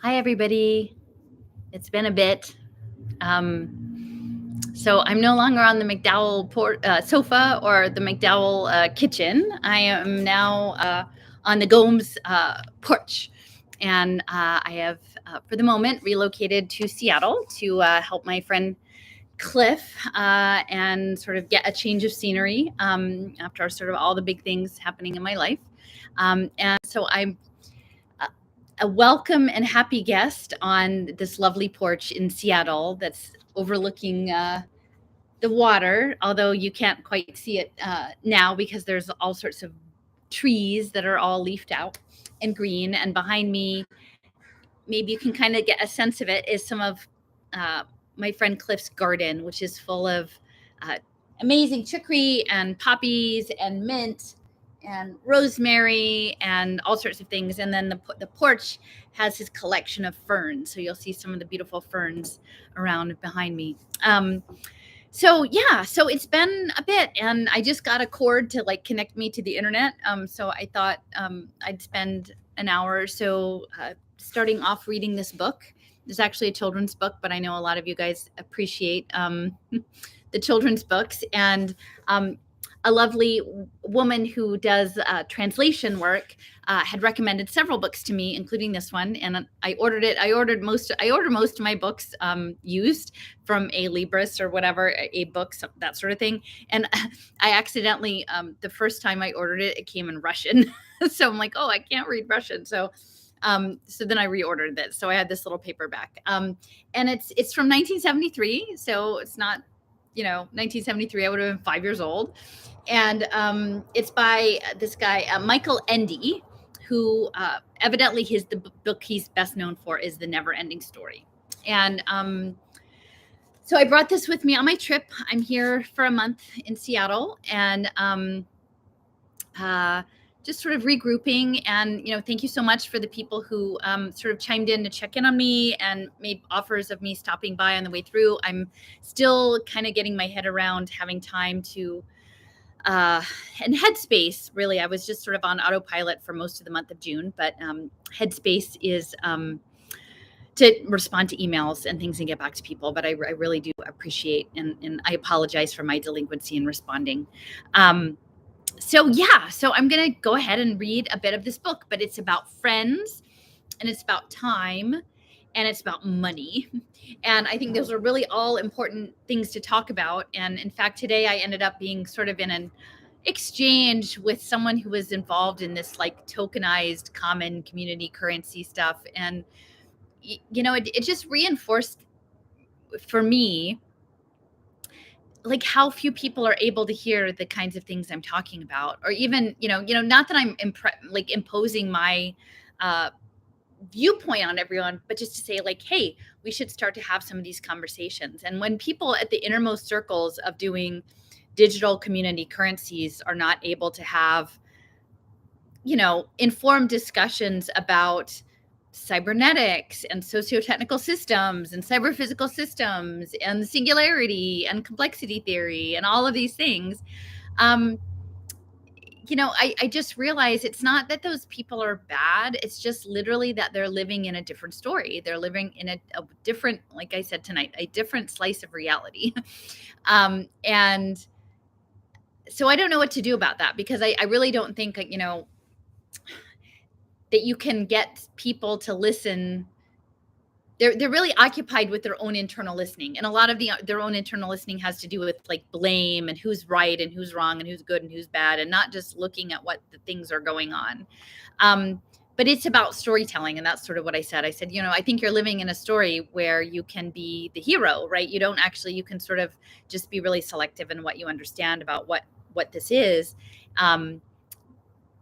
Hi, everybody. It's been a bit. So I'm no longer on the McDowell sofa or the McDowell kitchen. I am now on the Gomes porch. And I have, for the moment, relocated to Seattle to help my friend Cliff and sort of get a change of scenery after sort of all the big things happening in my life. And so I'm a welcome and happy guest on this lovely porch in Seattle that's overlooking the water, although you can't quite see it now because there's all sorts of trees that are all leafed out and green. And behind me, maybe you can kind of get a sense of it, is some of my friend Cliff's garden, which is full of amazing chicory and poppies and mint and rosemary and all sorts of things. And then the porch has his collection of ferns. So you'll see some of the beautiful ferns around behind me. So it's been a bit, and I just got a cord to like connect me to the internet. So I thought I'd spend an hour or so starting off reading this book. It's actually a children's book, but I know a lot of you guys appreciate the children's books. And a lovely woman who does translation work had recommended several books to me, including this one, and I ordered it. I order most of my books used from a Libris or whatever, a book, that sort of thing. And I accidentally, the first time I ordered it, it came in Russian. So I'm like, oh, I can't read Russian. So then I reordered it. So I had this little paperback, and it's from 1973. So it's not, 1973. I would have been 5 years old. And it's by this guy, Michael Ende, who evidently the book he's best known for is The Never Ending Story. And so I brought this with me on my trip. I'm here for a month in Seattle, and just sort of regrouping. And, thank you so much for the people who sort of chimed in to check in on me and made offers of me stopping by on the way through. I'm still kind of getting my head around having time to and Headspace, really, I was just sort of on autopilot for most of the month of June, but Headspace is to respond to emails and things and get back to people. But I really do appreciate, and I apologize for my delinquency in responding. So I'm going to go ahead and read a bit of this book, but it's about friends, and it's about time, and it's about money. And I think those are really all important things to talk about. And in fact, today I ended up being sort of in an exchange with someone who was involved in this like tokenized common community currency stuff. And, it just reinforced for me like how few people are able to hear the kinds of things I'm talking about, or even, not that I'm imposing my viewpoint on everyone, but just to say like, hey, we should start to have some of these conversations. And when people at the innermost circles of doing digital community currencies are not able to have, informed discussions about cybernetics and socio-technical systems and cyber-physical systems and the singularity and complexity theory and all of these things, I just realized it's not that those people are bad. It's just literally that they're living in a different story. They're living in a different, like I said tonight, a different slice of reality. And so I don't know what to do about that, because I really don't think, that you can get people to listen. They're really occupied with their own internal listening, and a lot of their own internal listening has to do with like blame and who's right and who's wrong and who's good and who's bad, and not just looking at what the things are going on. But it's about storytelling, and that's sort of what I said. I said, I think you're living in a story where you can be the hero, right? You can sort of just be really selective in what you understand about what this is.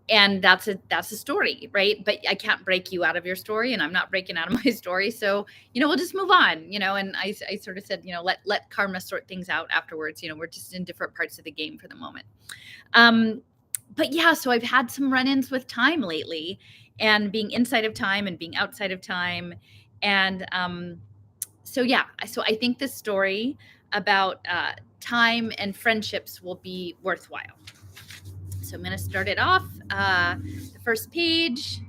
And that's a story, right? But I can't break you out of your story, and I'm not breaking out of my story. So, we'll just move on, and I sort of said, let karma sort things out afterwards. We're just in different parts of the game for the moment. But so I've had some run-ins with time lately, and being inside of time and being outside of time. And so I think this story about time and friendships will be worthwhile. So I'm going to start it off. The first page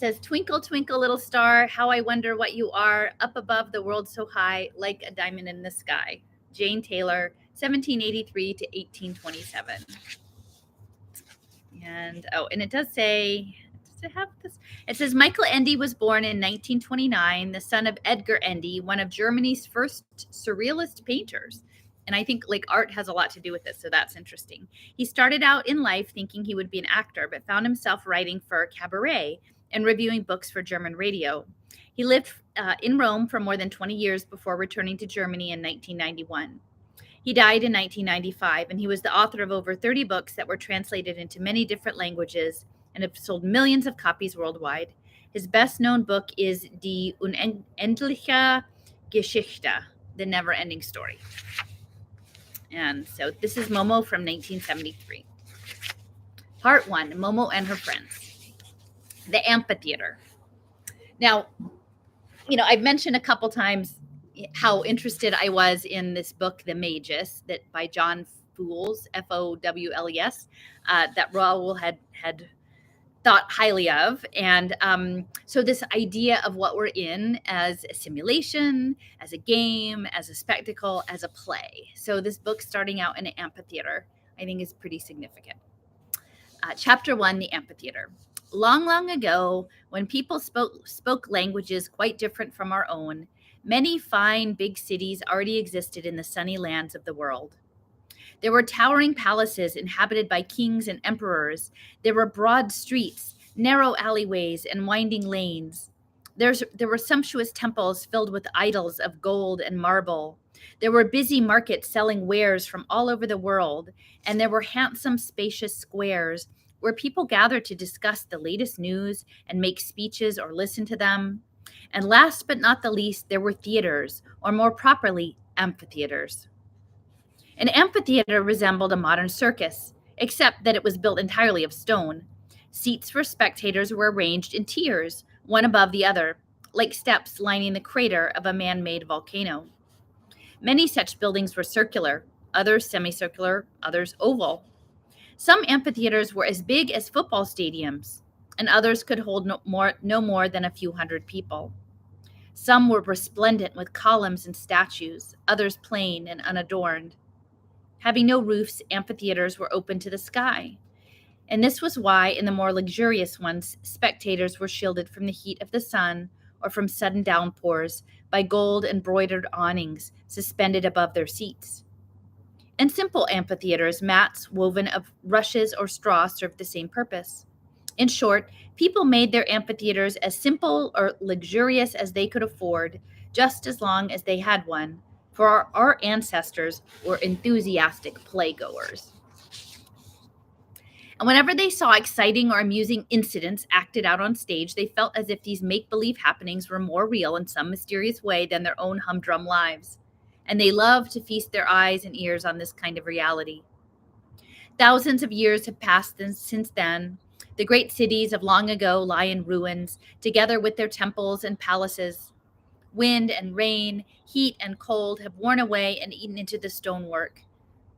says, "Twinkle, twinkle, little star, how I wonder what you are, up above the world so high, like a diamond in the sky." Jane Taylor, 1783 to 1827. And it does say, does it have this? It says Michael Ende was born in 1929, the son of Edgar Ende, one of Germany's first surrealist painters. And I think like art has a lot to do with this, so that's interesting. He started out in life thinking he would be an actor, but found himself writing for cabaret and reviewing books for German radio. He lived in Rome for more than 20 years before returning to Germany in 1991. He died in 1995, and he was the author of over 30 books that were translated into many different languages and have sold millions of copies worldwide. His best-known book is Die Unendliche Geschichte, The Never-Ending Story. And so this is Momo from 1973. Part 1, Momo and her friends. The amphitheater. Now, I've mentioned a couple times how interested I was in this book, The Magus, that by John Fowles, Fowles, that Raoul had thought highly of. And so this idea of what we're in as a simulation, as a game, as a spectacle, as a play. So this book starting out in an amphitheater, I think is pretty significant. Chapter 1, The Amphitheater. Long, long ago, when people spoke languages quite different from our own, many fine big cities already existed in the sunny lands of the world. There were towering palaces inhabited by kings and emperors. There were broad streets, narrow alleyways, and winding lanes. There were sumptuous temples filled with idols of gold and marble. There were busy markets selling wares from all over the world, and there were handsome, spacious squares where people gathered to discuss the latest news and make speeches or listen to them. And last but not the least, there were theaters, or more properly, amphitheaters. An amphitheater resembled a modern circus, except that it was built entirely of stone. Seats for spectators were arranged in tiers, one above the other, like steps lining the crater of a man-made volcano. Many such buildings were circular, others semicircular, others oval. Some amphitheaters were as big as football stadiums, and others could hold no more than a few hundred people. Some were resplendent with columns and statues, others plain and unadorned. Having no roofs, amphitheaters were open to the sky. And this was why, in the more luxurious ones, spectators were shielded from the heat of the sun or from sudden downpours by gold embroidered awnings suspended above their seats. In simple amphitheaters, mats woven of rushes or straw served the same purpose. In short, people made their amphitheaters as simple or luxurious as they could afford, just as long as they had one, for our ancestors were enthusiastic playgoers. And whenever they saw exciting or amusing incidents acted out on stage, they felt as if these make-believe happenings were more real in some mysterious way than their own humdrum lives. And they loved to feast their eyes and ears on this kind of reality. Thousands of years have passed since then. The great cities of long ago lie in ruins, together with their temples and palaces. Wind and rain, heat and cold have worn away and eaten into the stonework.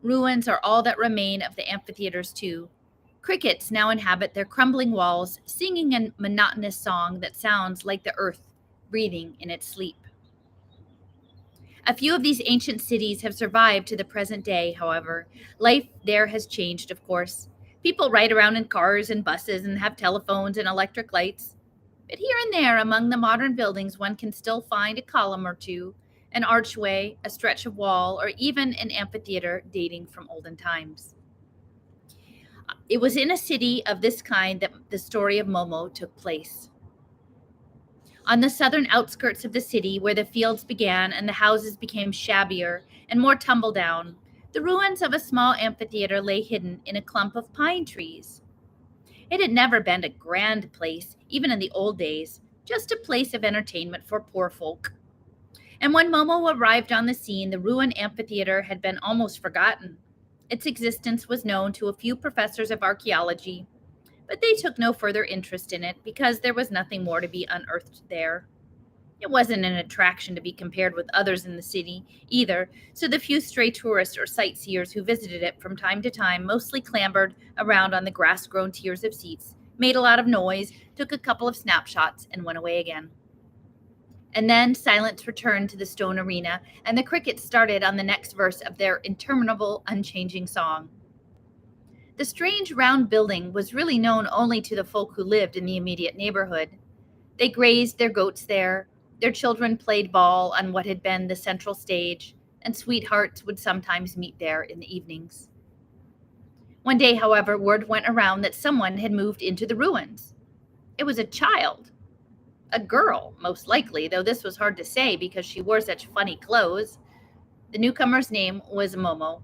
Ruins are all that remain of the amphitheaters too. Crickets now inhabit their crumbling walls, singing a monotonous song that sounds like the earth breathing in its sleep. A few of these ancient cities have survived to the present day, however. Life there has changed, of course. People ride around in cars and buses and have telephones and electric lights. But here and there among the modern buildings, one can still find a column or two, an archway, a stretch of wall, or even an amphitheater dating from olden times. It was in a city of this kind that the story of Momo took place. On the southern outskirts of the city, where the fields began and the houses became shabbier and more tumble down, the ruins of a small amphitheater lay hidden in a clump of pine trees. It had never been a grand place, even in the old days, just a place of entertainment for poor folk. And when Momo arrived on the scene, the ruined amphitheater had been almost forgotten. Its existence was known to a few professors of archaeology, but they took no further interest in it because there was nothing more to be unearthed there. It wasn't an attraction to be compared with others in the city either, so the few stray tourists or sightseers who visited it from time to time mostly clambered around on the grass-grown tiers of seats made a lot of noise, took a couple of snapshots, and went away again. And then silence returned to the stone arena, and the crickets started on the next verse of their interminable, unchanging song. The strange round building was really known only to the folk who lived in the immediate neighborhood. They grazed their goats there, their children played ball on what had been the central stage, and sweethearts would sometimes meet there in the evenings. One day, however, word went around that someone had moved into the ruins. It was a child. A girl, most likely, though this was hard to say because she wore such funny clothes. The newcomer's name was Momo.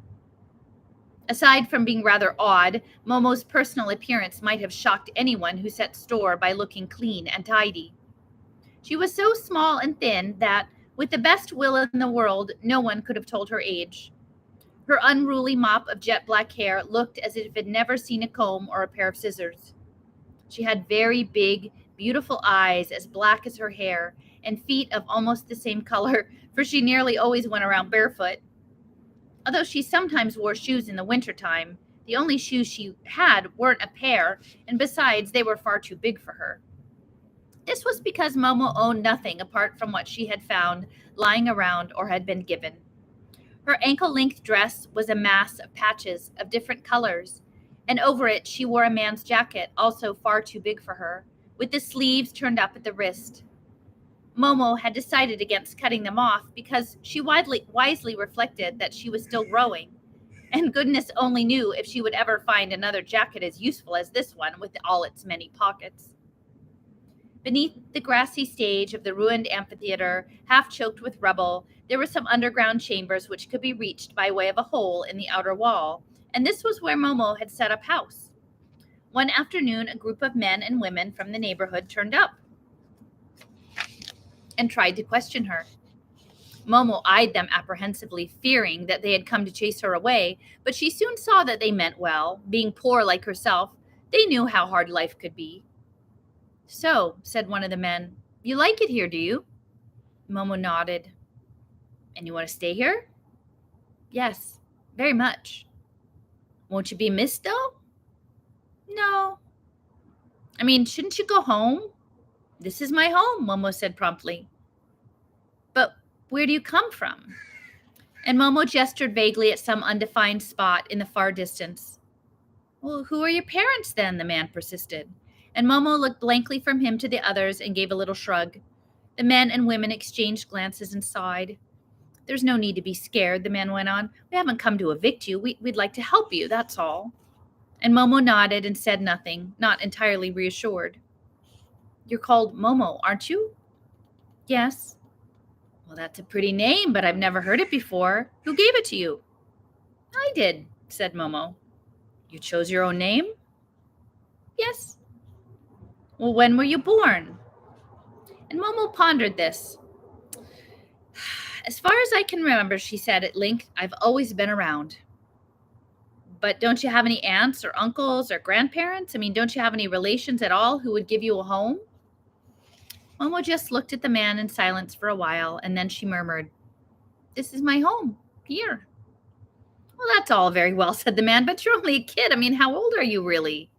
Aside from being rather odd, Momo's personal appearance might have shocked anyone who set store by looking clean and tidy. She was so small and thin that, with the best will in the world, no one could have told her age. Her unruly mop of jet black hair looked as if it had never seen a comb or a pair of scissors. She had very big, beautiful eyes as black as her hair, and feet of almost the same color, for she nearly always went around barefoot. Although she sometimes wore shoes in the wintertime, the only shoes she had weren't a pair, and besides, they were far too big for her. This was because Momo owned nothing apart from what she had found lying around or had been given. Her ankle-length dress was a mass of patches of different colors, and over it she wore a man's jacket, also far too big for her, with the sleeves turned up at the wrist. Momo had decided against cutting them off because she wisely reflected that she was still growing, and goodness only knew if she would ever find another jacket as useful as this one with all its many pockets. Beneath the grassy stage of the ruined amphitheater, half choked with rubble, there were some underground chambers which could be reached by way of a hole in the outer wall, and this was where Momo had set up house. One afternoon, a group of men and women from the neighborhood turned up and tried to question her. Momo eyed them apprehensively, fearing that they had come to chase her away, but she soon saw that they meant well. Being poor like herself, they knew how hard life could be. "So," said one of the men, "you like it here, do you?" Momo nodded. "And you want to stay here?" "Yes, very much." "Won't you be missed, though?" "No." "I mean, shouldn't you go home?" "This is my home," Momo said promptly. "But where do you come from?" And Momo gestured vaguely at some undefined spot in the far distance. "Well, who are your parents then?" the man persisted. And Momo looked blankly from him to the others and gave a little shrug. The men and women exchanged glances and sighed. "There's no need to be scared," the man went on. "We haven't come to evict you. We'd like to help you, that's all." And Momo nodded and said nothing, not entirely reassured. "You're called Momo, aren't you?" "Yes." "Well, that's a pretty name, but I've never heard it before. Who gave it to you?" "I did," said Momo. "You chose your own name?" "Yes." "Well, when were you born?" And Momo pondered this. "As far as I can remember," she said at length, "I've always been around." "But don't you have any aunts or uncles or grandparents? I mean, don't you have any relations at all who would give you a home?" Momo just looked at the man in silence for a while, and then she murmured, "This is my home, here." "Well, that's all very well," said the man, "but you're only a kid. I mean, how old are you really?"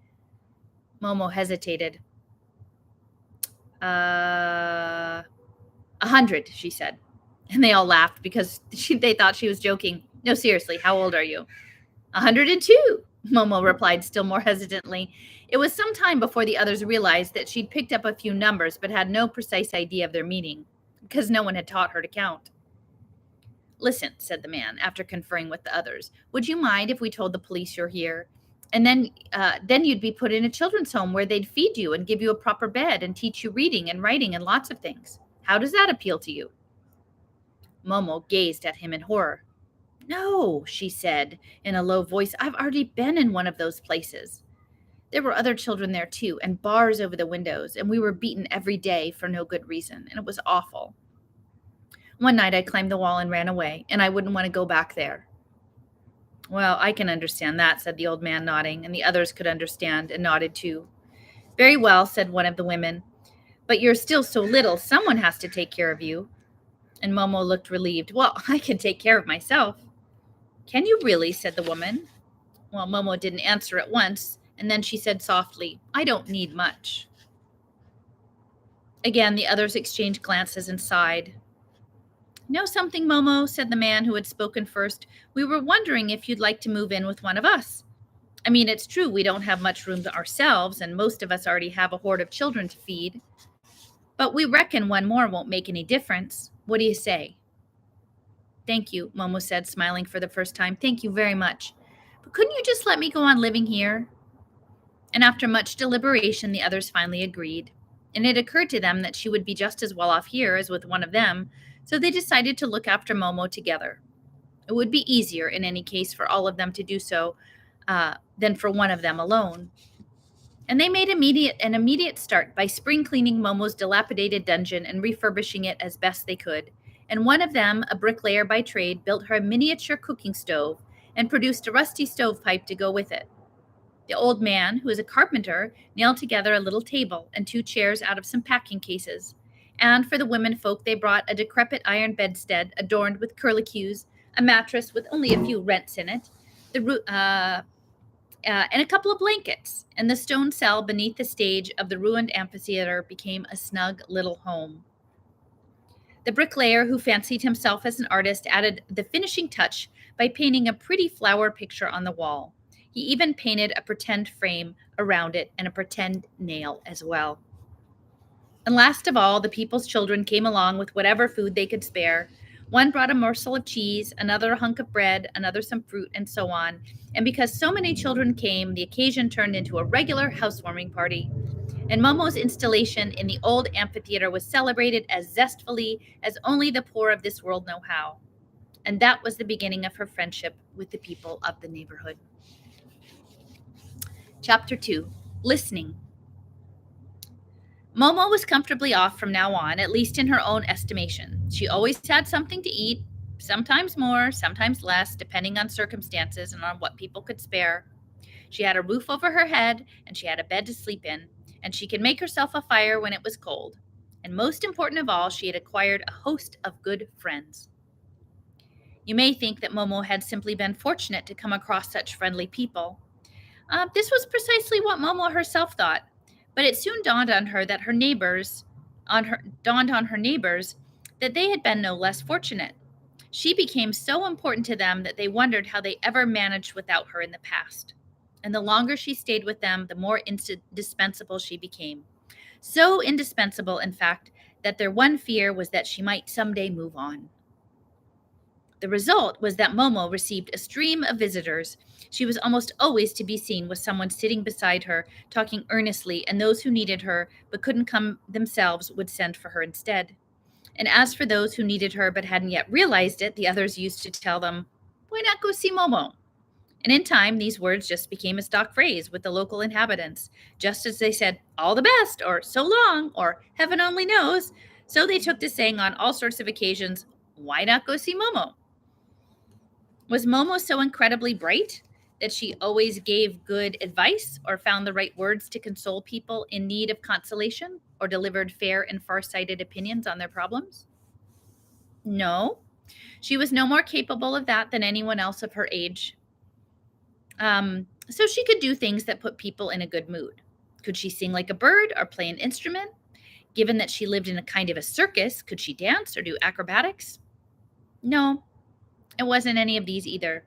Momo hesitated. 100, she said. And they all laughed because they thought she was joking. "No, seriously, how old are you?" 102, Momo replied still more hesitantly. It was some time before the others realized that she'd picked up a few numbers but had no precise idea of their meaning, because no one had taught her to count. "Listen," said the man, after conferring with the others, "would you mind if we told the police you're here? And then you'd be put in a children's home where they'd feed you and give you a proper bed and teach you reading and writing and lots of things. How does that appeal to you?" Momo gazed at him in horror. "No," she said in a low voice, "I've already been in one of those places. There were other children there too, and bars over the windows, and we were beaten every day for no good reason, and it was awful. One night I climbed the wall and ran away, and I wouldn't want to go back there." "Well, I can understand that," said the old man, nodding, and the others could understand and nodded too. "Very well," said one of the women, "but you're still so little, someone has to take care of you." And Momo looked relieved. "Well, I can take care of myself." "Can you really?" said the woman. Well, Momo didn't answer at once, And then she said softly, "I don't need much." Again, the others exchanged glances and sighed. "Know something, Momo?" said the man who had spoken first. "We were wondering if you'd like to move in with one of us. I mean, it's true we don't have much room to ourselves, and most of us already have a horde of children to feed. But we reckon one more won't make any difference. What do you say?" "Thank you," Momo said, smiling for the first time. "Thank you very much. But couldn't you just let me go on living here?" And after much deliberation, the others finally agreed. And it occurred to them that she would be just as well off here as with one of them, so they decided to look after Momo together. It would be easier, in any case, for all of them to do so than for one of them alone. And they made an immediate start by spring cleaning Momo's dilapidated dungeon and refurbishing it as best they could. And one of them, a bricklayer by trade, built her a miniature cooking stove and produced a rusty stovepipe to go with it. The old man, who was a carpenter, nailed together a little table and 2 chairs out of some packing cases. And for the women folk, they brought a decrepit iron bedstead adorned with curlicues, a mattress with only a few rents in it, and a couple of blankets. And the stone cell beneath the stage of the ruined amphitheater became a snug little home. The bricklayer, who fancied himself as an artist, added the finishing touch by painting a pretty flower picture on the wall. He even painted a pretend frame around it and a pretend nail as well. And last of all, the people's children came along with whatever food they could spare. One brought a morsel of cheese, another a hunk of bread, another some fruit, and so on. And because so many children came, the occasion turned into a regular housewarming party. And Momo's installation in the old amphitheater was celebrated as zestfully as only the poor of this world know how. And that was the beginning of her friendship with the people of the neighborhood. Chapter 2. Listening. Momo was comfortably off from now on, at least in her own estimation. She always had something to eat, sometimes more, sometimes less, depending on circumstances and on what people could spare. She had a roof over her head, and she had a bed to sleep in, and she could make herself a fire when it was cold. And most important of all, she had acquired a host of good friends. You may think that Momo had simply been fortunate to come across such friendly people. This was precisely what Momo herself thought, but it soon dawned on her that that they had been no less fortunate. She became so important to them that they wondered how they ever managed without her in the past. And the longer she stayed with them, the more indispensable she became. So indispensable, in fact, that their one fear was that she might someday move on. The result was that Momo received a stream of visitors. She was almost always to be seen with someone sitting beside her, talking earnestly, and those who needed her but couldn't come themselves would send for her instead. And as for those who needed her but hadn't yet realized it, the others used to tell them, "Why not go see Momo?" And in time, these words just became a stock phrase with the local inhabitants. Just as they said, "all the best," or "so long," or "heaven only knows," so they took to saying on all sorts of occasions, "Why not go see Momo?" Was Momo so incredibly bright that she always gave good advice or found the right words to console people in need of consolation or delivered fair and far-sighted opinions on their problems? No. She was no more capable of that than anyone else of her age. So she could do things that put people in a good mood. Could she sing like a bird or play an instrument? Given that she lived in a kind of a circus, could she dance or do acrobatics? No, it wasn't any of these either.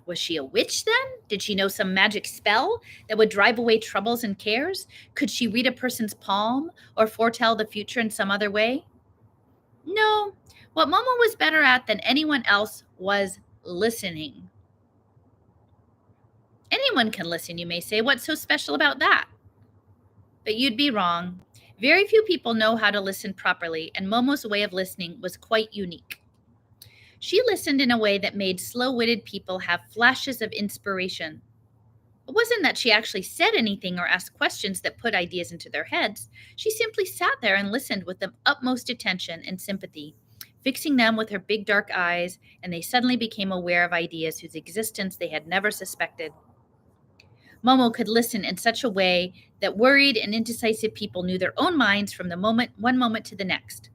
Was she a witch then? Did she know some magic spell that would drive away troubles and cares? Could she read a person's palm or foretell the future in some other way? No, what Momo was better at than anyone else was listening. Anyone can listen, you may say. What's so special about that? But you'd be wrong. Very few people know how to listen properly, and Momo's way of listening was quite unique. She listened in a way that made slow-witted people have flashes of inspiration. It wasn't that she actually said anything or asked questions that put ideas into their heads. She simply sat there and listened with the utmost attention and sympathy, fixing them with her big dark eyes, and they suddenly became aware of ideas whose existence they had never suspected. Momo could listen in such a way that worried and indecisive people knew their own minds from one moment to the next.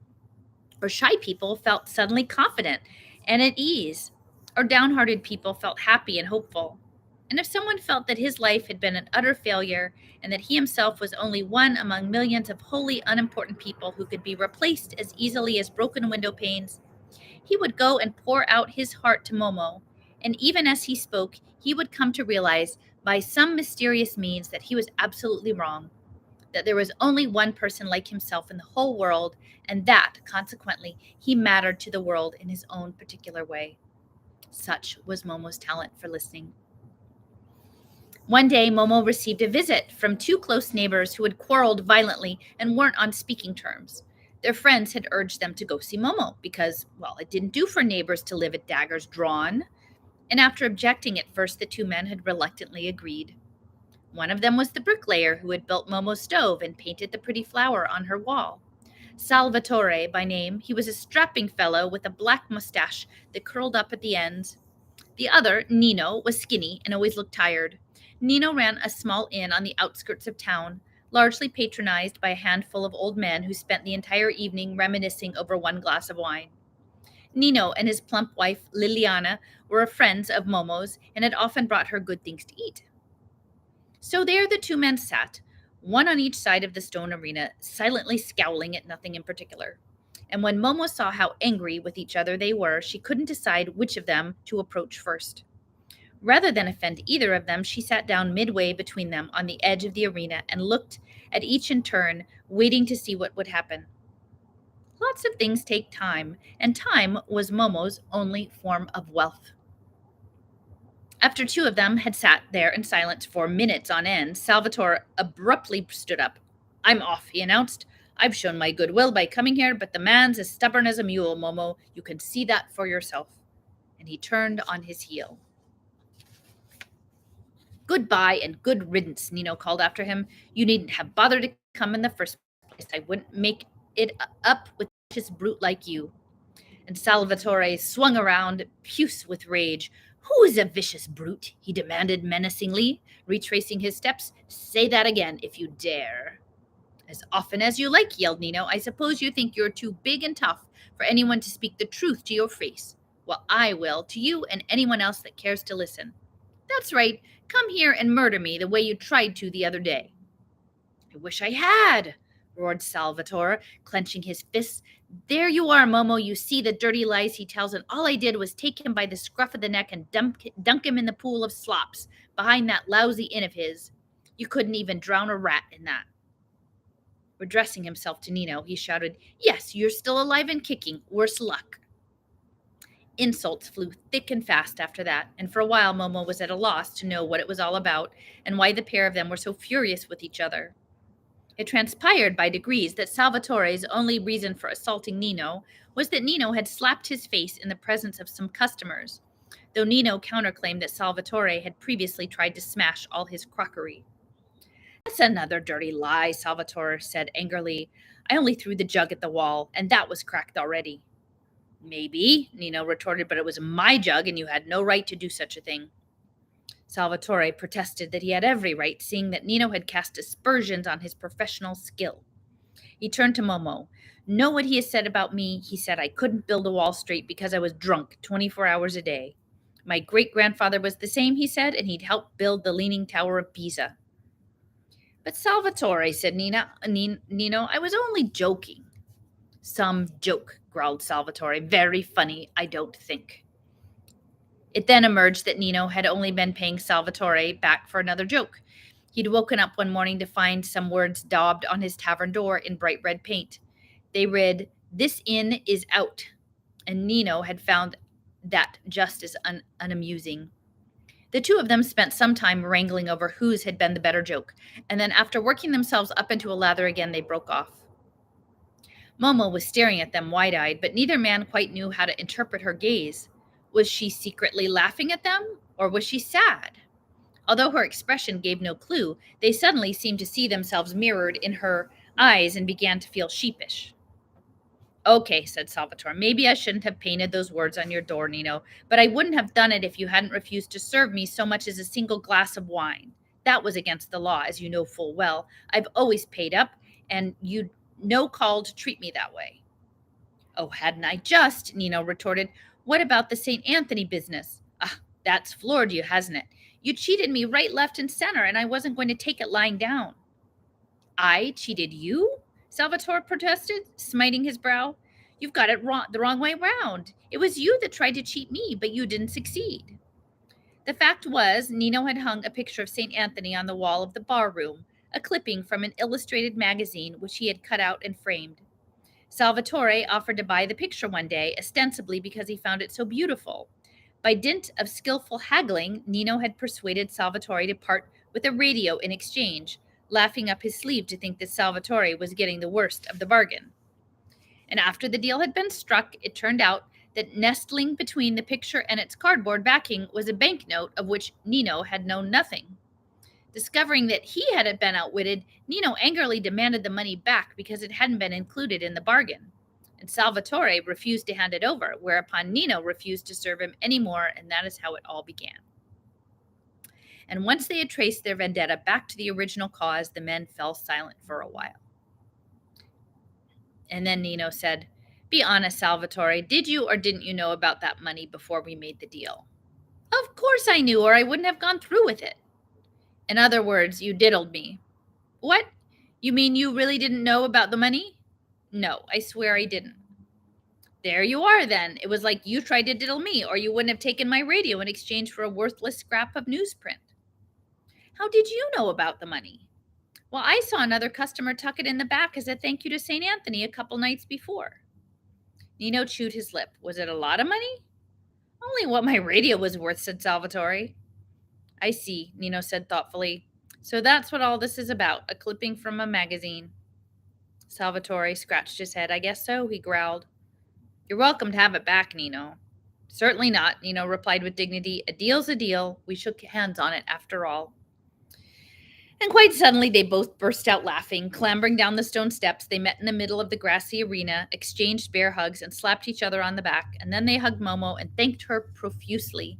Or shy people felt suddenly confident and at ease, or downhearted people felt happy and hopeful. And if someone felt that his life had been an utter failure and that he himself was only one among millions of wholly unimportant people who could be replaced as easily as broken window panes, he would go and pour out his heart to Momo. And even as he spoke, he would come to realize by some mysterious means that he was absolutely wrong, that there was only one person like himself in the whole world, and that, consequently, he mattered to the world in his own particular way. Such was Momo's talent for listening. One day, Momo received a visit from two close neighbors who had quarreled violently and weren't on speaking terms. Their friends had urged them to go see Momo because, well, it didn't do for neighbors to live at daggers drawn. And after objecting at first, the two men had reluctantly agreed. One of them was the bricklayer who had built Momo's stove and painted the pretty flower on her wall. Salvatore by name, he was a strapping fellow with a black mustache that curled up at the ends. The other, Nino, was skinny and always looked tired. Nino ran a small inn on the outskirts of town, largely patronized by a handful of old men who spent the entire evening reminiscing over one glass of wine. Nino and his plump wife, Liliana, were friends of Momo's and had often brought her good things to eat. So there the two men sat, one on each side of the stone arena, silently scowling at nothing in particular. And when Momo saw how angry with each other they were, she couldn't decide which of them to approach first. Rather than offend either of them, she sat down midway between them on the edge of the arena and looked at each in turn, waiting to see what would happen. Lots of things take time, and time was Momo's only form of wealth. After two of them had sat there in silence for minutes on end, Salvatore abruptly stood up. "I'm off," he announced. "I've shown my goodwill by coming here, but the man's as stubborn as a mule, Momo. You can see that for yourself." And he turned on his heel. "Goodbye and good riddance," Nino called after him. "You needn't have bothered to come in the first place. I wouldn't make it up with a vicious brute like you." And Salvatore swung around, puce with rage. "Who is a vicious brute?" he demanded menacingly, retracing his steps. "Say that again, if you dare." "As often as you like," yelled Nino. "I suppose you think you're too big and tough for anyone to speak the truth to your face. Well, I will, to you and anyone else that cares to listen. That's right. Come here and murder me the way you tried to the other day." "I wish I had," roared Salvatore, clenching his fists. "There you are, Momo. You see the dirty lies he tells, and all I did was take him by the scruff of the neck and dunk him in the pool of slops behind that lousy inn of his. You couldn't even drown a rat in that." Addressing himself to Nino, he shouted, "Yes, you're still alive and kicking. Worse luck." Insults flew thick and fast after that, and for a while Momo was at a loss to know what it was all about and why the pair of them were so furious with each other. It transpired by degrees that Salvatore's only reason for assaulting Nino was that Nino had slapped his face in the presence of some customers, though Nino counterclaimed that Salvatore had previously tried to smash all his crockery. "That's another dirty lie," Salvatore said angrily. "I only threw the jug at the wall, and that was cracked already." "Maybe," Nino retorted, "but it was my jug, and you had no right to do such a thing." Salvatore protested that he had every right, seeing that Nino had cast aspersions on his professional skill. He turned to Momo. "Know what he has said about me? He said I couldn't build a wall straight because I was drunk 24 hours a day. My great-grandfather was the same, he said, and he'd helped build the Leaning Tower of Pisa." "But Salvatore," said Nino, "I was only joking." "Some joke," growled Salvatore. "Very funny, I don't think." It then emerged that Nino had only been paying Salvatore back for another joke. He'd woken up one morning to find some words daubed on his tavern door in bright red paint. They read, "This inn is out," and Nino had found that just as unamusing. The two of them spent some time wrangling over whose had been the better joke, and then after working themselves up into a lather again, they broke off. Momo was staring at them wide-eyed, but neither man quite knew how to interpret her gaze. Was she secretly laughing at them, or was she sad? Although her expression gave no clue, they suddenly seemed to see themselves mirrored in her eyes and began to feel sheepish. "Okay," said Salvatore, "maybe I shouldn't have painted those words on your door, Nino, but I wouldn't have done it if you hadn't refused to serve me so much as a single glass of wine. That was against the law, as you know full well. I've always paid up, and you'd no call to treat me that way." "Oh, hadn't I just?" Nino retorted. "What about the St. Anthony business? Ah, that's floored you, hasn't it? You cheated me right, left, and center, and I wasn't going to take it lying down. I cheated you? Salvatore protested, smiting his brow. You've got it wrong, the wrong way round. It was you that tried to cheat me, but you didn't succeed. The fact was, Nino had hung a picture of St. Anthony on the wall of the bar room, a clipping from an illustrated magazine which he had cut out and framed. Salvatore offered to buy the picture one day, ostensibly because he found it so beautiful. By dint of skillful haggling, Nino had persuaded Salvatore to part with a radio in exchange, laughing up his sleeve to think that Salvatore was getting the worst of the bargain. And after the deal had been struck, it turned out that nestling between the picture and its cardboard backing was a banknote of which Nino had known nothing. Discovering that he had been outwitted, Nino angrily demanded the money back because it hadn't been included in the bargain. And Salvatore refused to hand it over, whereupon Nino refused to serve him anymore, and that is how it all began. And once they had traced their vendetta back to the original cause, the men fell silent for a while. And then Nino said, "Be honest, Salvatore, did you or didn't you know about that money before we made the deal?" "Of course I knew, or I wouldn't have gone through with it." "In other words, you diddled me." "What? You mean you really didn't know about the money?" "No, I swear I didn't." "There you are, then. It was like you tried to diddle me, or you wouldn't have taken my radio in exchange for a worthless scrap of newsprint." "How did you know about the money?" "Well, I saw another customer tuck it in the back as a thank you to St. Anthony a couple nights before." Nino chewed his lip. "Was it a lot of money?" "Only what my radio was worth," said Salvatore. "I see," Nino said thoughtfully. "So that's what all this is about, a clipping from a magazine." Salvatore scratched his head. "I guess so," he growled. "You're welcome to have it back, Nino." "Certainly not," Nino replied with dignity. "A deal's a deal. We shook hands on it after all." And quite suddenly, they both burst out laughing. Clambering down the stone steps, they met in the middle of the grassy arena, exchanged bear hugs, and slapped each other on the back. And then they hugged Momo and thanked her profusely.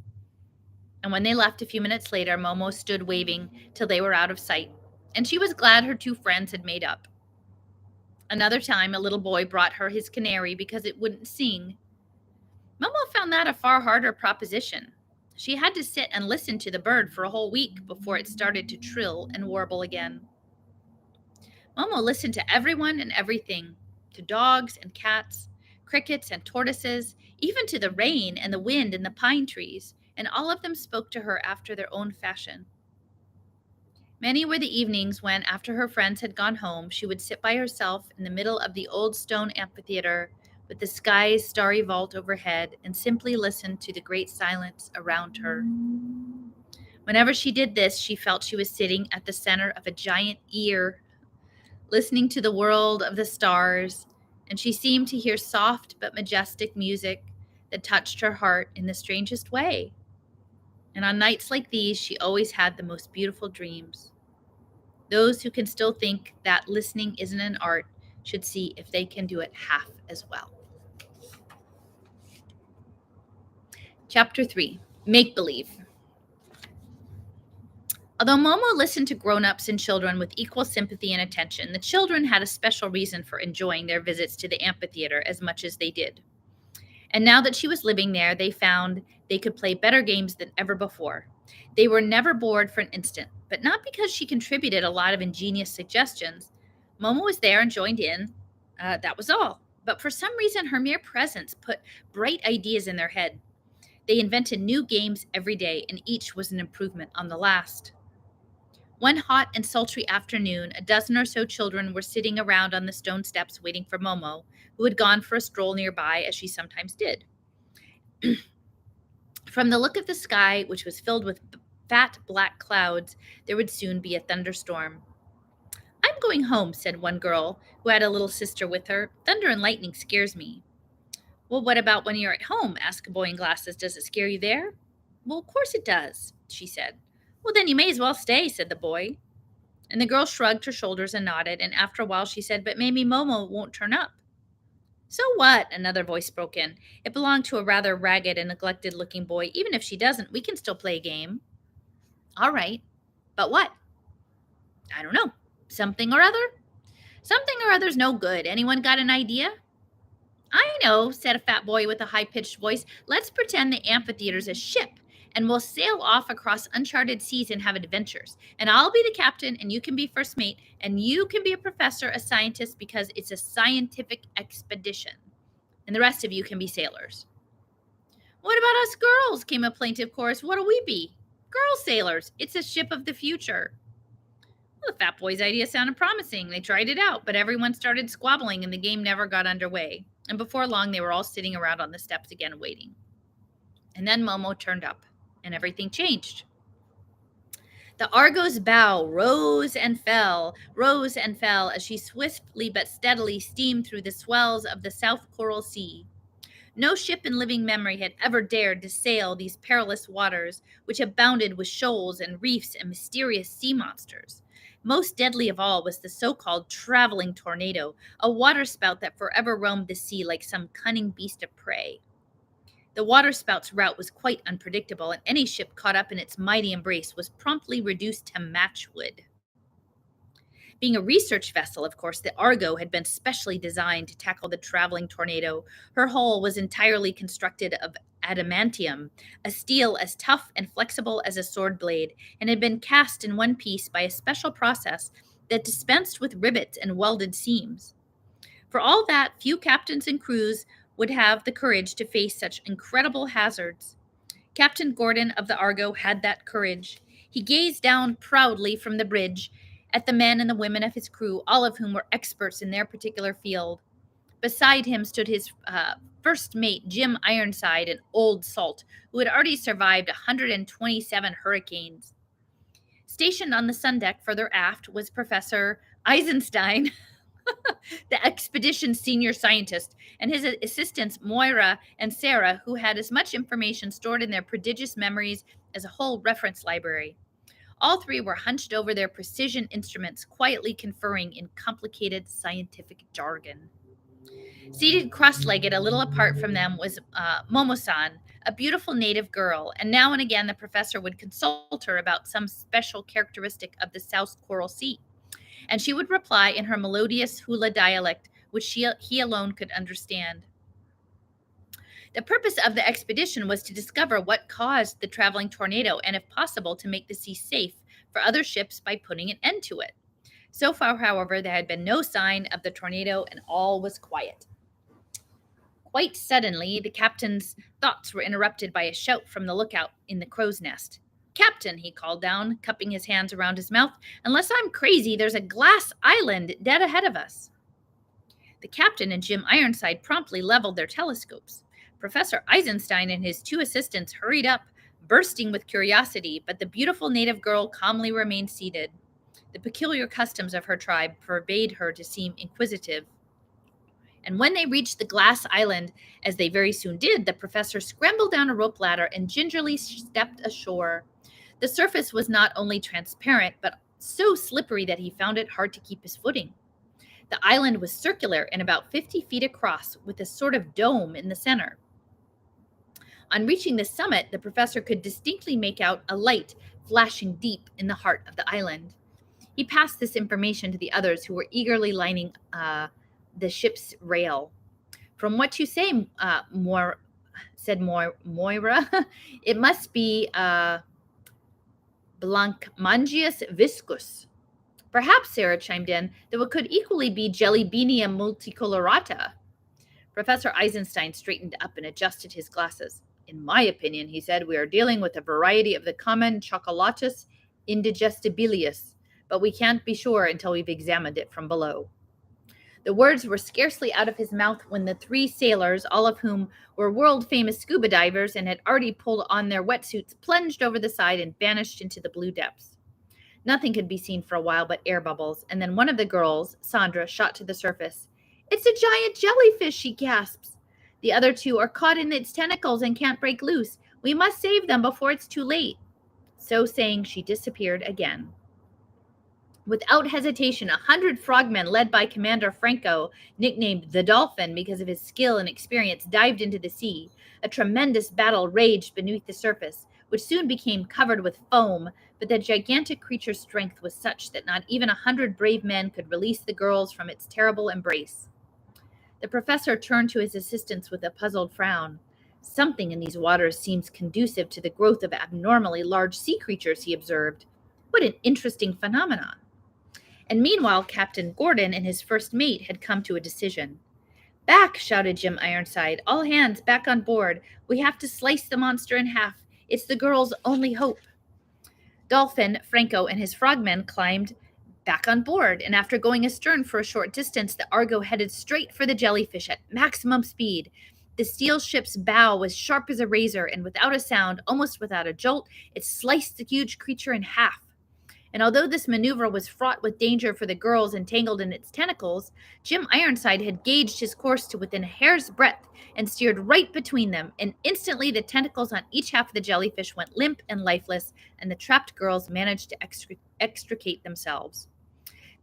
And when they left a few minutes later, Momo stood waving till they were out of sight. And she was glad her two friends had made up. Another time, a little boy brought her his canary because it wouldn't sing. Momo found that a far harder proposition. She had to sit and listen to the bird for a whole week before it started to trill and warble again. Momo listened to everyone and everything, to dogs and cats, crickets and tortoises, even to the rain and the wind and the pine trees, and all of them spoke to her after their own fashion. Many were the evenings when, after her friends had gone home, she would sit by herself in the middle of the old stone amphitheater with the sky's starry vault overhead and simply listen to the great silence around her. Whenever she did this, she felt she was sitting at the center of a giant ear, listening to the world of the stars, and she seemed to hear soft but majestic music that touched her heart in the strangest way. And on nights like these, she always had the most beautiful dreams. Those who can still think that listening isn't an art should see if they can do it half as well. Chapter 3, Make-Believe. Although Momo listened to grown-ups and children with equal sympathy and attention, the children had a special reason for enjoying their visits to the amphitheater as much as they did. And now that she was living there, they found they could play better games than ever before. They were never bored for an instant, but not because she contributed a lot of ingenious suggestions. Momo was there and joined in. That was all. But for some reason, her mere presence put bright ideas in their head. They invented new games every day, and each was an improvement on the last. One hot and sultry afternoon, a dozen or so children were sitting around on the stone steps waiting for Momo, who had gone for a stroll nearby, as she sometimes did. From the look of the sky, which was filled with fat black clouds, there would soon be a thunderstorm. "I'm going home," said one girl, who had a little sister with her. "Thunder and lightning scares me." "Well, what about when you're at home?" asked a boy in glasses. "Does it scare you there?" "Well, of course it does," she said. "Well, then you may as well stay," said the boy. And the girl shrugged her shoulders and nodded, and after a while she said, "But maybe Momo won't turn up." "So what?" another voice broke in. It belonged to a rather ragged and neglected-looking boy. "Even if she doesn't, we can still play a game." "All right. But what?" "I don't know. Something or other?" "Something or other's no good. Anyone got an idea?" "I know," said a fat boy with a high-pitched voice. "Let's pretend the amphitheater's a ship, and we'll sail off across uncharted seas and have adventures. And I'll be the captain, and you can be first mate, and you can be a professor, a scientist, because it's a scientific expedition. And the rest of you can be sailors." "What about us girls?" came a plaintive chorus. "What'll we be?" "Girl sailors. It's a ship of the future." Well, the fat boy's idea sounded promising. They tried it out, but everyone started squabbling and the game never got underway. And before long, they were all sitting around on the steps again waiting. And then Momo turned up, and everything changed. The Argo's bow rose and fell as she swiftly but steadily steamed through the swells of the South Coral Sea. No ship in living memory had ever dared to sail these perilous waters, which abounded with shoals and reefs and mysterious sea monsters. Most deadly of all was the so-called traveling tornado, a waterspout that forever roamed the sea like some cunning beast of prey. The waterspout's route was quite unpredictable, and any ship caught up in its mighty embrace was promptly reduced to matchwood. Being a research vessel, of course, the Argo had been specially designed to tackle the traveling tornado. Her hull was entirely constructed of adamantium, a steel as tough and flexible as a sword blade, and had been cast in one piece by a special process that dispensed with rivets and welded seams. For all that, few captains and crews would have the courage to face such incredible hazards. Captain Gordon of the Argo had that courage. He gazed down proudly from the bridge at the men and the women of his crew, all of whom were experts in their particular field. Beside him stood his first mate, Jim Ironside, an old salt, who had already survived 127 hurricanes. Stationed on the sun deck further aft was Professor Eisenstein, the expedition's senior scientist, and his assistants Moira and Sarah, who had as much information stored in their prodigious memories as a whole reference library. All three were hunched over their precision instruments, quietly conferring in complicated scientific jargon. Seated cross-legged a little apart from them was Momo-san, a beautiful native girl, and now and again the professor would consult her about some special characteristic of the South Coral Sea, and she would reply in her melodious hula dialect, which he alone could understand. The purpose of the expedition was to discover what caused the traveling tornado and, if possible, to make the sea safe for other ships by putting an end to it. So far, however, there had been no sign of the tornado and all was quiet. Quite suddenly, the captain's thoughts were interrupted by a shout from the lookout in the crow's nest. "Captain," he called down, cupping his hands around his mouth, "unless I'm crazy, there's a glass island dead ahead of us." The captain and Jim Ironside promptly leveled their telescopes. Professor Eisenstein and his two assistants hurried up, bursting with curiosity, but the beautiful native girl calmly remained seated. The peculiar customs of her tribe forbade her to seem inquisitive. And when they reached the glass island, as they very soon did, the professor scrambled down a rope ladder and gingerly stepped ashore. The surface was not only transparent, but so slippery that he found it hard to keep his footing. The island was circular and about 50 feet across, with a sort of dome in the center. On reaching the summit, the professor could distinctly make out a light flashing deep in the heart of the island. He passed this information to the others, who were eagerly lining the ship's rail. "From what you say, said Moira, it must be Blancmangius viscus." "Perhaps," Sarah chimed in, "though it could equally be Jellybeania multicolorata." Professor Eisenstein straightened up and adjusted his glasses. "In my opinion," he said, "we are dealing with a variety of the common Chocolatus indigestibilius, but we can't be sure until we've examined it from below." The words were scarcely out of his mouth when the three sailors, all of whom were world-famous scuba divers and had already pulled on their wetsuits, plunged over the side and vanished into the blue depths. Nothing could be seen for a while but air bubbles, and then one of the girls, Sandra, shot to the surface. "It's a giant jellyfish," she gasps. "The other two are caught in its tentacles and can't break loose. We must save them before it's too late." So saying, she disappeared again. Without hesitation, 100 frogmen, led by Commander Franco, nicknamed the Dolphin because of his skill and experience, dived into the sea. A tremendous battle raged beneath the surface, which soon became covered with foam, but the gigantic creature's strength was such that not even 100 brave men could release the girls from its terrible embrace. The professor turned to his assistants with a puzzled frown. Something in these waters seems conducive to the growth of abnormally large sea creatures, he observed. What an interesting phenomenon. And meanwhile, Captain Gordon and his first mate had come to a decision. Back, shouted Jim Ironside. All hands back on board. We have to slice the monster in half. It's the girl's only hope. Dolphin, Franco, and his frogmen climbed back on board, and after going astern for a short distance, the Argo headed straight for the jellyfish at maximum speed. The steel ship's bow was sharp as a razor, and without a sound, almost without a jolt, it sliced the huge creature in half. And although this maneuver was fraught with danger for the girls entangled in its tentacles, Jim Ironside had gauged his course to within a hair's breadth and steered right between them, and instantly the tentacles on each half of the jellyfish went limp and lifeless, and the trapped girls managed to extricate themselves.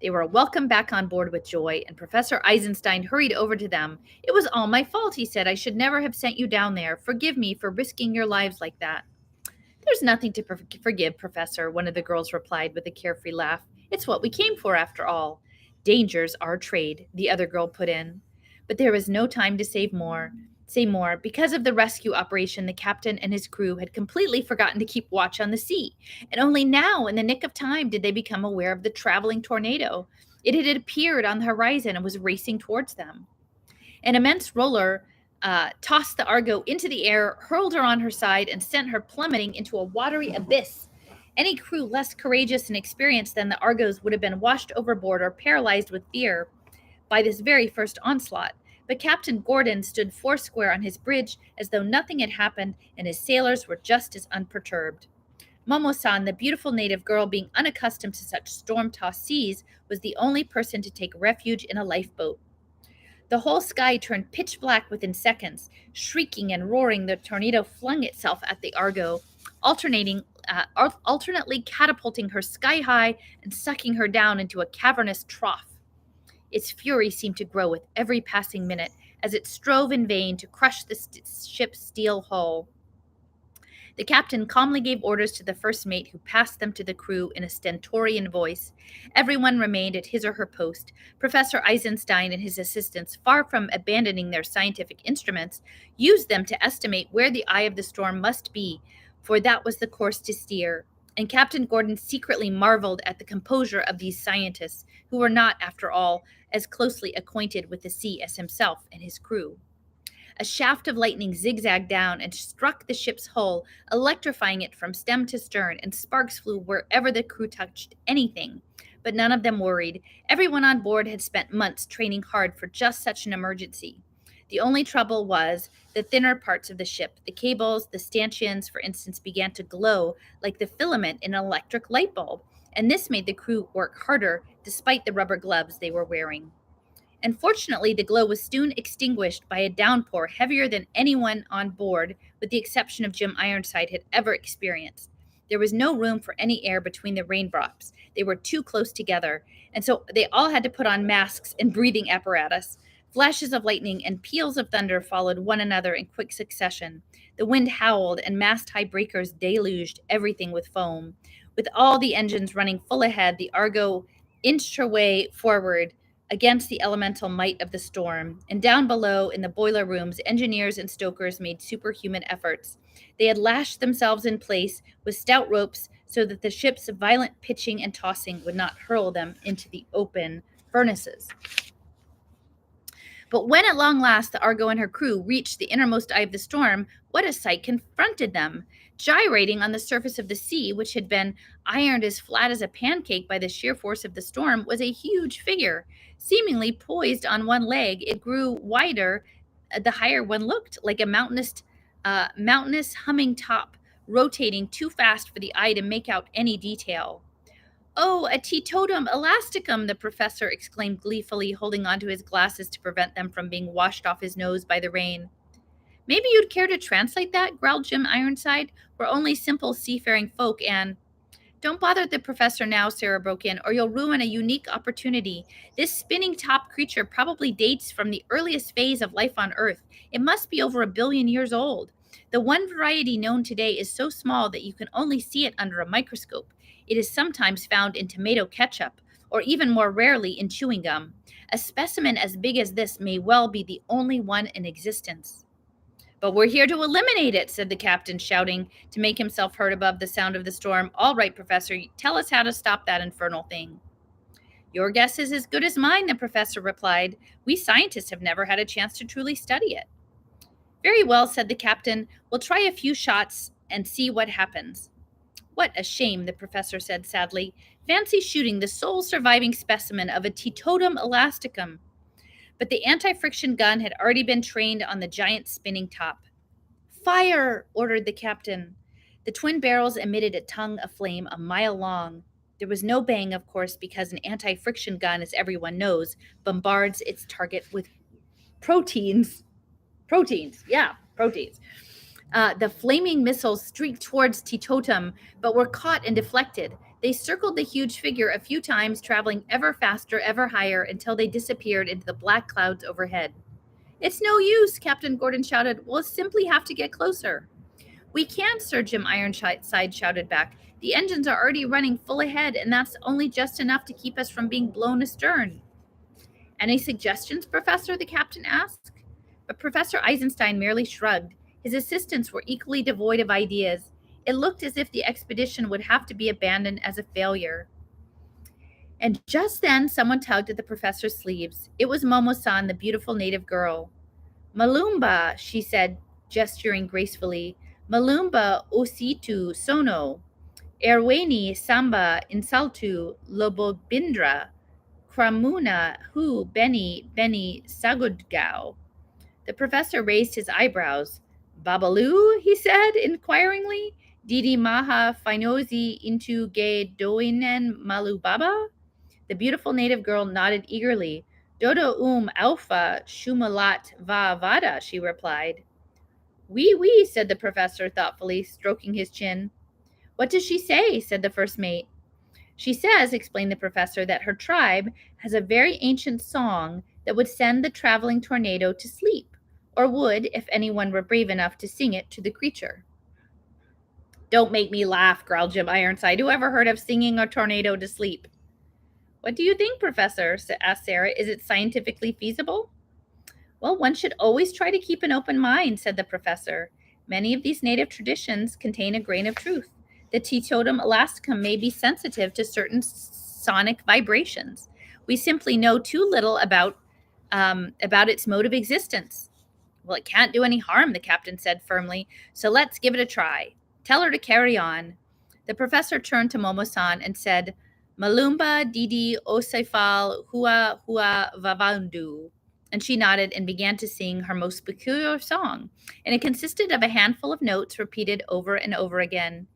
They were welcomed back on board with joy, and Professor Eisenstein hurried over to them. It was all my fault, he said. I should never have sent you down there. Forgive me for risking your lives like that. There's nothing to forgive, Professor, one of the girls replied with a carefree laugh. It's what we came for, after all. Danger's our trade, the other girl put in. But there was no time to say more. Because of the rescue operation, the captain and his crew had completely forgotten to keep watch on the sea, and only now, in the nick of time, did they become aware of the traveling tornado. It had appeared on the horizon and was racing towards them. An immense roller tossed the Argo into the air, hurled her on her side, and sent her plummeting into a watery abyss. Any crew less courageous and experienced than the Argos would have been washed overboard or paralyzed with fear by this very first onslaught. But Captain Gordon stood foursquare on his bridge as though nothing had happened, and his sailors were just as unperturbed. Momo-san, the beautiful native girl, being unaccustomed to such storm-tossed seas, was the only person to take refuge in a lifeboat. The whole sky turned pitch black within seconds. Shrieking and roaring, the tornado flung itself at the Argo, alternately catapulting her sky high and sucking her down into a cavernous trough. Its fury seemed to grow with every passing minute as it strove in vain to crush the ship's steel hull. The captain calmly gave orders to the first mate, who passed them to the crew in a stentorian voice. Everyone remained at his or her post. Professor Eisenstein and his assistants, far from abandoning their scientific instruments, used them to estimate where the eye of the storm must be, for that was the course to steer. And Captain Gordon secretly marveled at the composure of these scientists, who were not, after all, as closely acquainted with the sea as himself and his crew. A shaft of lightning zigzagged down and struck the ship's hull, electrifying it from stem to stern, and sparks flew wherever the crew touched anything. But none of them worried. Everyone on board had spent months training hard for just such an emergency. The only trouble was the thinner parts of the ship. The cables, the stanchions, for instance, began to glow like the filament in an electric light bulb, and this made the crew work harder despite the rubber gloves they were wearing. And fortunately, the glow was soon extinguished by a downpour heavier than anyone on board, with the exception of Jim Ironside, had ever experienced. There was no room for any air between the raindrops. They were too close together, and so they all had to put on masks and breathing apparatus. Flashes of lightning and peals of thunder followed one another in quick succession. The wind howled, and mast-high breakers deluged everything with foam. With all the engines running full ahead, the Argo inched her way forward against the elemental might of the storm, and down below in the boiler rooms, engineers and stokers made superhuman efforts. They had lashed themselves in place with stout ropes so that the ship's violent pitching and tossing would not hurl them into the open furnaces. But when at long last the Argo and her crew reached the innermost eye of the storm, what a sight confronted them! Gyrating on the surface of the sea, which had been ironed as flat as a pancake by the sheer force of the storm, was a huge figure. Seemingly poised on one leg, it grew wider the higher one looked, like a mountainous humming top, rotating too fast for the eye to make out any detail. "Oh, a teetotum elasticum," the professor exclaimed gleefully, holding onto his glasses to prevent them from being washed off his nose by the rain. "Maybe you'd care to translate that?" growled Jim Ironside. "We're only simple seafaring folk, and—" "Don't bother the professor now," Sarah broke in, "or you'll ruin a unique opportunity. This spinning top creature probably dates from the earliest phase of life on Earth. It must be over 1 billion years old. The one variety known today is so small that you can only see it under a microscope. It is sometimes found in tomato ketchup, or even more rarely in chewing gum. A specimen as big as this may well be the only one in existence." But we're here to eliminate it, said the captain, shouting to make himself heard above the sound of the storm. All right, Professor, tell us how to stop that infernal thing. Your guess is as good as mine, the professor replied. We scientists have never had a chance to truly study it. Very well, said the captain. We'll try a few shots and see what happens. What a shame, the professor said sadly. Fancy shooting the sole surviving specimen of a teetotum elasticum. But the anti-friction gun had already been trained on the giant spinning top. Fire, ordered the captain. The twin barrels emitted a tongue of flame a mile long. There was no bang, of course, because an anti-friction gun, as everyone knows, bombards its target with proteins. Proteins. The flaming missiles streaked towards Teetotum, but were caught and deflected. They circled the huge figure a few times, traveling ever faster, ever higher, until they disappeared into the black clouds overhead. It's no use, Captain Gordon shouted. We'll simply have to get closer. We can't, Sir Jim Ironside shouted back. The engines are already running full ahead, and that's only just enough to keep us from being blown astern. Any suggestions, Professor? The captain asked. But Professor Eisenstein merely shrugged. His assistants were equally devoid of ideas. It looked as if the expedition would have to be abandoned as a failure. And just then, someone tugged at the professor's sleeves. It was Momo-san, the beautiful native girl. Malumba, she said, gesturing gracefully. Malumba ositu sono. Erweni samba insaltu lobobindra. Kramuna hu beni sagudgao. The professor raised his eyebrows. Babalu, he said inquiringly. Didi maha finozi into ge doinen malu baba? The beautiful native girl nodded eagerly. Dodo alpha shumalat va vada, she replied. Oui, said the professor thoughtfully, stroking his chin. What does she say? Said the first mate. She says, explained the professor, that her tribe has a very ancient song that would send the traveling tornado to sleep, or would, if anyone were brave enough to sing it to the creature. Don't make me laugh, growled Jim Ironside. Who ever heard of singing a tornado to sleep? What do you think, Professor? Asked Sarah. Is it scientifically feasible? Well, one should always try to keep an open mind, said the professor. Many of these native traditions contain a grain of truth. The teetotum elasticum may be sensitive to certain sonic vibrations. We simply know too little about its mode of existence. Well, it can't do any harm, the captain said firmly, so let's give it a try. Tell her to carry on. The professor turned to Momo-san and said, Malumba didi osefal hua vavandu. And she nodded and began to sing her most peculiar song, and it consisted of a handful of notes repeated over and over again.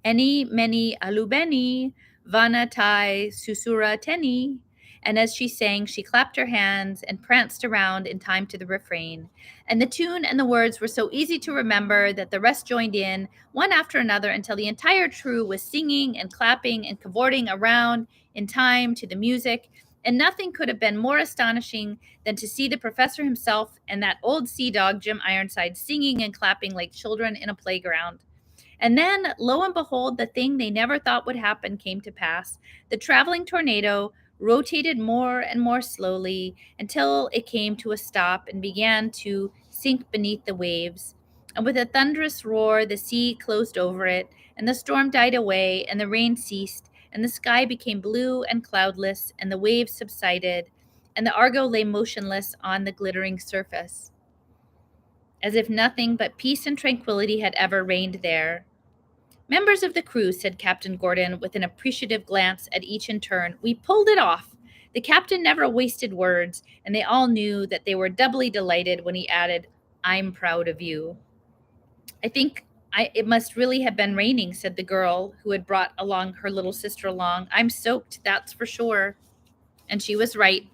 Eni meni alubeni, vana tai susura teni. And as she sang, she clapped her hands and pranced around in time to the refrain. And the tune and the words were so easy to remember that the rest joined in, one after another, until the entire crew was singing and clapping and cavorting around in time to the music. And nothing could have been more astonishing than to see the professor himself and that old sea dog, Jim Ironside, singing and clapping like children in a playground. And then, lo and behold, the thing they never thought would happen came to pass. The traveling tornado rotated more and more slowly until it came to a stop and began to sink beneath the waves. And with a thunderous roar, the sea closed over it, and the storm died away, and the rain ceased, and the sky became blue and cloudless, and the waves subsided, and the Argo lay motionless on the glittering surface, as if nothing but peace and tranquility had ever reigned there. Members of the crew, said Captain Gordon, with an appreciative glance at each in turn, we pulled it off. The captain never wasted words, and they all knew that they were doubly delighted when he added, I'm proud of you. I think it must really have been raining, said the girl who had brought along her little sister along. I'm soaked, that's for sure. And she was right.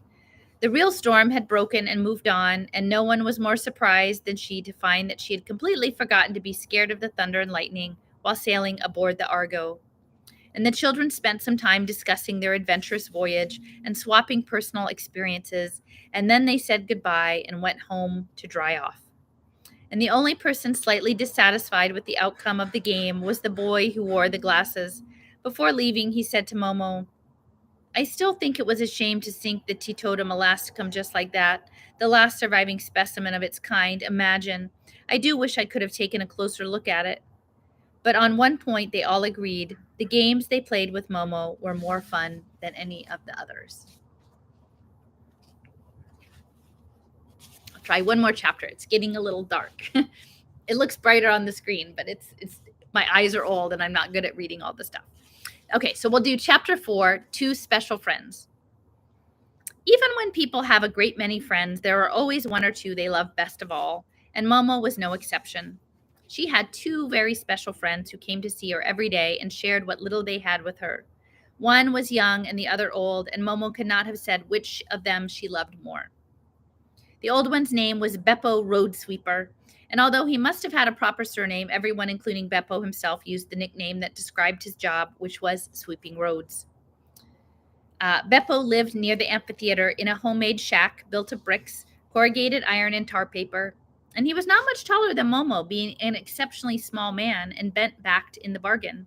The real storm had broken and moved on, and no one was more surprised than she to find that she had completely forgotten to be scared of the thunder and lightning while sailing aboard the Argo. And the children spent some time discussing their adventurous voyage and swapping personal experiences, and then they said goodbye and went home to dry off. And the only person slightly dissatisfied with the outcome of the game was the boy who wore the glasses. Before leaving, he said to Momo, I still think it was a shame to sink the Teetotum elasticum just like that, the last surviving specimen of its kind. Imagine. I do wish I could have taken a closer look at it. But on one point, they all agreed the games they played with Momo were more fun than any of the others. I'll try one more chapter. It's getting a little dark. It looks brighter on the screen, but it's my eyes are old and I'm not good at reading all the stuff. Okay, so we'll do chapter 4, Two Special Friends. Even when people have a great many friends, there are always one or two they love best of all, and Momo was no exception. She had two very special friends who came to see her every day and shared what little they had with her. One was young and the other old, and Momo could not have said which of them she loved more. The old one's name was Beppo Roadsweeper, and although he must have had a proper surname, everyone, including Beppo himself, used the nickname that described his job, which was sweeping roads. Beppo lived near the amphitheater in a homemade shack built of bricks, corrugated iron, and tar paper, and he was not much taller than Momo, being an exceptionally small man and bent-backed in the bargain.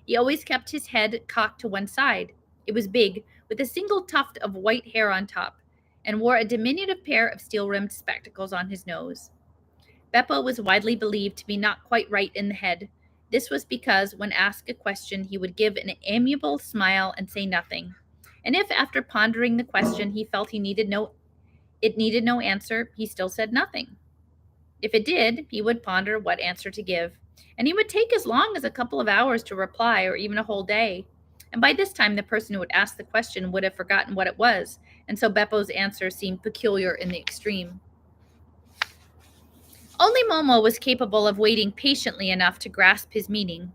He always kept his head cocked to one side. It was big, with a single tuft of white hair on top, and wore a diminutive pair of steel-rimmed spectacles on his nose. Beppo was widely believed to be not quite right in the head. This was because when asked a question, he would give an amiable smile and say nothing. And if, after pondering the question, he felt it needed no answer, he still said nothing. If it did, he would ponder what answer to give, and he would take as long as a couple of hours to reply, or even a whole day. And by this time, the person who would ask the question would have forgotten what it was, and so Beppo's answer seemed peculiar in the extreme. Only Momo was capable of waiting patiently enough to grasp his meaning.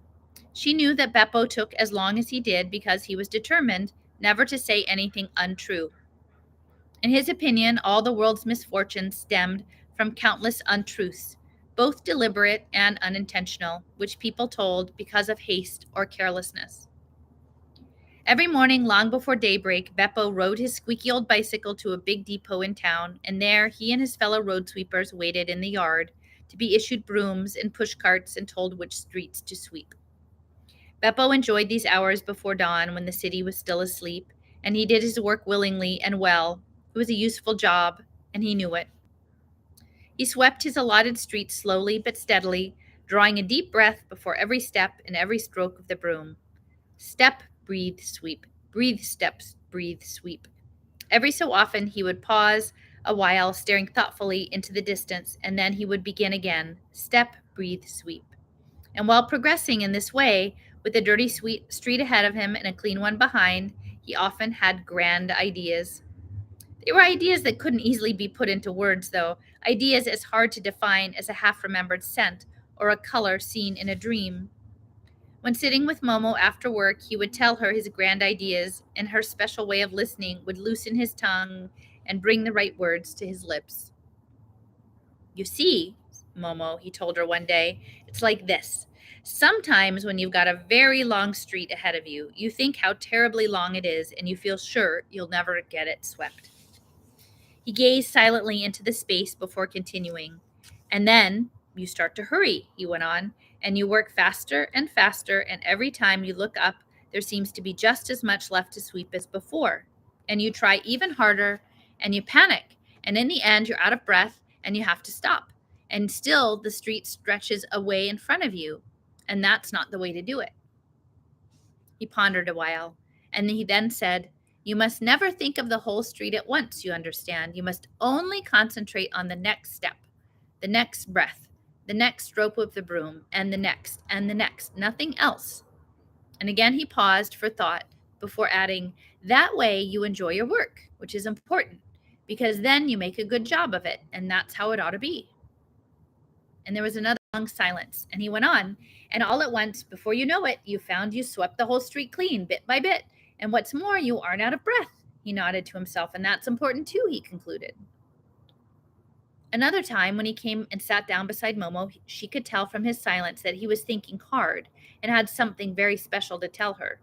She knew that Beppo took as long as he did because he was determined never to say anything untrue. In his opinion, all the world's misfortunes stemmed from countless untruths, both deliberate and unintentional, which people told because of haste or carelessness. Every morning, long before daybreak, Beppo rode his squeaky old bicycle to a big depot in town, and there he and his fellow road sweepers waited in the yard to be issued brooms and push carts and told which streets to sweep. Beppo enjoyed these hours before dawn when the city was still asleep, and he did his work willingly and well. It was a useful job, and he knew it. He swept his allotted streets slowly but steadily, drawing a deep breath before every step and every stroke of the broom. Step, breathe, sweep. Breathe, steps, breathe, sweep. Every so often he would pause a while, staring thoughtfully into the distance, and then he would begin again. Step, breathe, sweep. And while progressing in this way, with a dirty street ahead of him and a clean one behind, he often had grand ideas. They were ideas that couldn't easily be put into words, though, ideas as hard to define as a half-remembered scent or a color seen in a dream. When sitting with Momo after work, he would tell her his grand ideas, and her special way of listening would loosen his tongue and bring the right words to his lips. You see, Momo, he told her one day, it's like this. Sometimes when you've got a very long street ahead of you, you think how terribly long it is, and you feel sure you'll never get it swept. He gazed silently into the space before continuing. And then you start to hurry, he went on, and you work faster and faster, and every time you look up, there seems to be just as much left to sweep as before. And you try even harder, and you panic, and in the end, you're out of breath, and you have to stop. And still, the street stretches away in front of you, and that's not the way to do it. He pondered a while, and he then said, you must never think of the whole street at once, you understand. You must only concentrate on the next step, the next breath, the next stroke of the broom, and the next, nothing else. And again he paused for thought before adding, that way you enjoy your work, which is important, because then you make a good job of it, and that's how it ought to be. And there was another long silence, and he went on, and all at once, before you know it, you found you swept the whole street clean, bit by bit. And what's more, you aren't out of breath. He nodded to himself, and that's important too, he concluded. Another time, when he came and sat down beside Momo, she could tell from his silence that he was thinking hard and had something very special to tell her.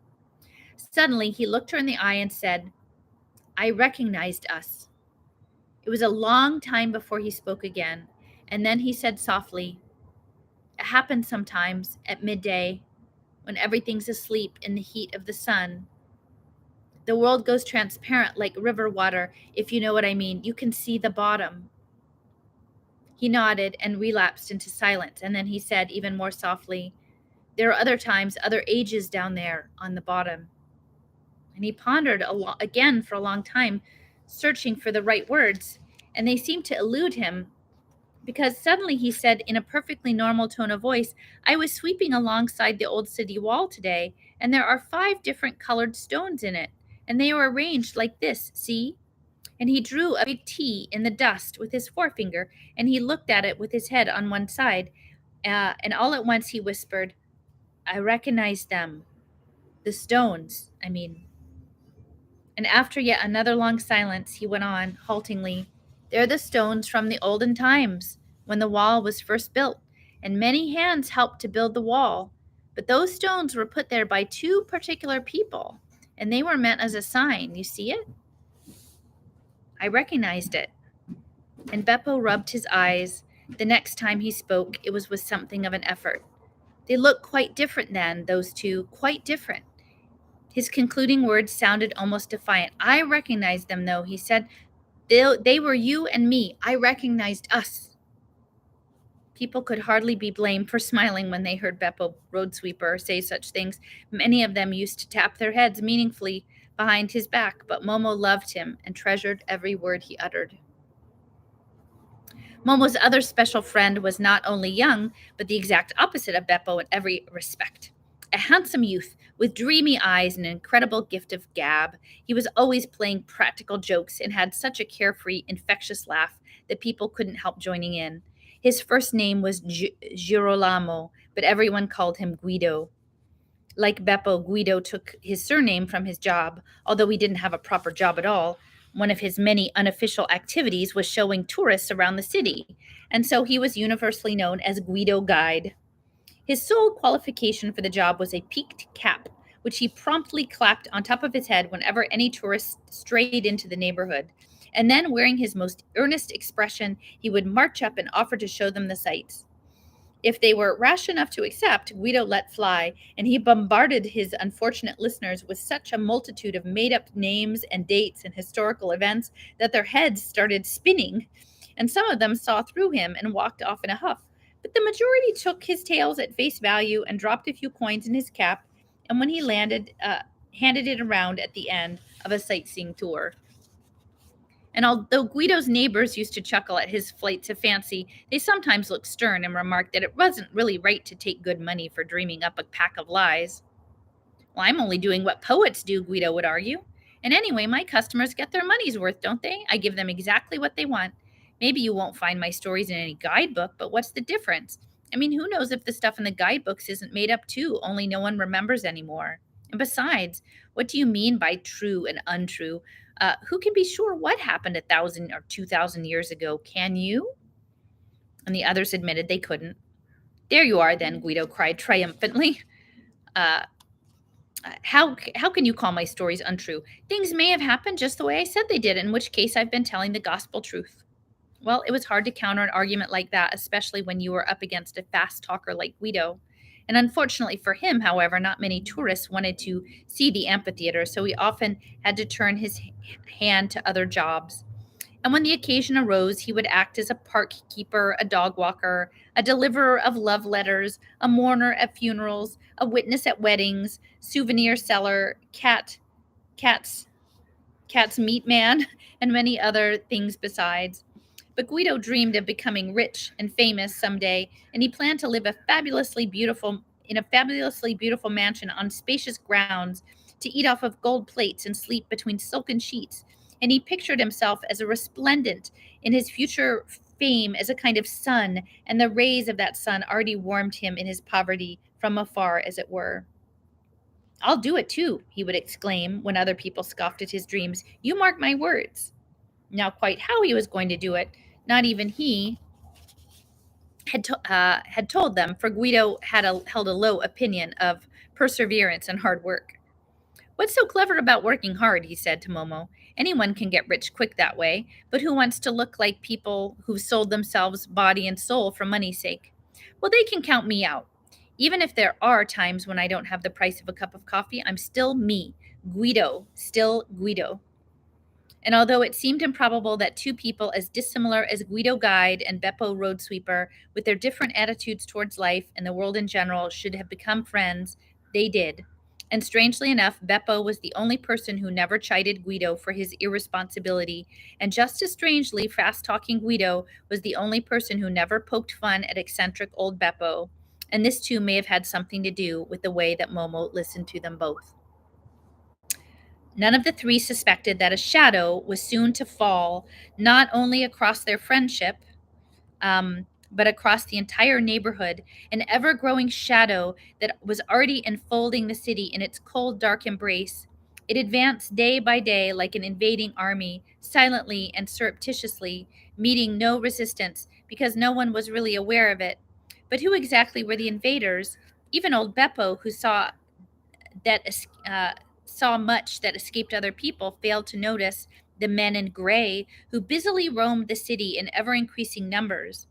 Suddenly, he looked her in the eye and said, I recognized us. It was a long time before he spoke again, and then he said softly, it happens sometimes at midday when everything's asleep in the heat of the sun. The world goes transparent like river water, if you know what I mean. You can see the bottom. He nodded and relapsed into silence, and then he said even more softly, "There are other times, other ages down there on the bottom." And he pondered again for a long time, searching for the right words, and they seemed to elude him because suddenly he said in a perfectly normal tone of voice, "I was sweeping alongside the old city wall today, and there are 5 different colored stones in it, and they are arranged like this, see?" And he drew a big T in the dust with his forefinger, and he looked at it with his head on one side, and all at once he whispered, "I recognize them. The stones, I mean." And after yet another long silence, he went on, haltingly, "They're the stones from the olden times, when the wall was first built, and many hands helped to build the wall. But those stones were put there by 2 particular people, and they were meant as a sign. You see it?" I recognized it. And Beppo rubbed his eyes. The next time he spoke, it was with something of an effort. "They look quite different then, those 2, quite different." His concluding words sounded almost defiant. "I recognized them, though," he said. They were you and me. I recognized us." People could hardly be blamed for smiling when they heard Beppo Roadsweeper say such things. Many of them used to tap their heads meaningfully behind his back, but Momo loved him and treasured every word he uttered. Momo's other special friend was not only young, but the exact opposite of Beppo in every respect. A handsome youth with dreamy eyes and an incredible gift of gab. He was always playing practical jokes and had such a carefree, infectious laugh that people couldn't help joining in. His first name was Girolamo, but everyone called him Guido. Like Beppo, Guido took his surname from his job, although he didn't have a proper job at all. One of his many unofficial activities was showing tourists around the city, and so he was universally known as Guido Guide. His sole qualification for the job was a peaked cap, which he promptly clapped on top of his head whenever any tourist strayed into the neighborhood. And then, wearing his most earnest expression, he would march up and offer to show them the sights. If they were rash enough to accept, Guido let fly, and he bombarded his unfortunate listeners with such a multitude of made up names and dates and historical events that their heads started spinning, and some of them saw through him and walked off in a huff. But the majority took his tales at face value and dropped a few coins in his cap, and when he landed, handed it around at the end of a sightseeing tour. And although Guido's neighbors used to chuckle at his flights of fancy, they sometimes looked stern and remarked that it wasn't really right to take good money for dreaming up a pack of lies. "Well, I'm only doing what poets do," Guido would argue. "And anyway, my customers get their money's worth, don't they? I give them exactly what they want. Maybe you won't find my stories in any guidebook, but what's the difference? I mean, who knows if the stuff in the guidebooks isn't made up too, only no one remembers anymore. And besides, what do you mean by true and untrue? Who can be sure what happened 1,000 or 2,000 years ago? Can you?" And the others admitted they couldn't. "There you are, then," Guido cried triumphantly. Uh, how can you call my stories untrue? Things may have happened just the way I said they did, in which case I've been telling the gospel truth." Well, it was hard to counter an argument like that, especially when you were up against a fast talker like Guido. And unfortunately for him, however, not many tourists wanted to see the amphitheater, so he often had to turn his hand to other jobs. And when the occasion arose, he would act as a park keeper, a dog walker, a deliverer of love letters, a mourner at funerals, a witness at weddings, souvenir seller, cat's meat man, and many other things besides. But Guido dreamed of becoming rich and famous someday, and he planned to live in a fabulously beautiful mansion on spacious grounds, to eat off of gold plates and sleep between silken sheets. And he pictured himself as a resplendent in his future fame as a kind of sun, and the rays of that sun already warmed him in his poverty from afar, as it were. "I'll do it too," he would exclaim when other people scoffed at his dreams. "You mark my words." Now, quite how he was going to do it, not even he had told them, for Guido held a low opinion of perseverance and hard work. "What's so clever about working hard?" he said to Momo. "Anyone can get rich quick that way, but who wants to look like people who've sold themselves body and soul for money's sake? Well, they can count me out. Even if there are times when I don't have the price of a cup of coffee, I'm still me, Guido, still Guido." And although it seemed improbable that two people as dissimilar as Guido Guide and Beppo Road Sweeper, with their different attitudes towards life and the world in general, should have become friends, they did. And strangely enough, Beppo was the only person who never chided Guido for his irresponsibility, and just as strangely, fast-talking Guido was the only person who never poked fun at eccentric old Beppo. And this too may have had something to do with the way that Momo listened to them both. None of the three suspected that a shadow was soon to fall, not only across their friendship, but across the entire neighborhood, an ever growing shadow that was already enfolding the city in its cold, dark embrace. It advanced day by day like an invading army, silently and surreptitiously, meeting no resistance because no one was really aware of it. But who exactly were the invaders? Even old Beppo, who that saw much that escaped other people, failed to notice the men in gray who busily roamed the city in ever increasing numbers.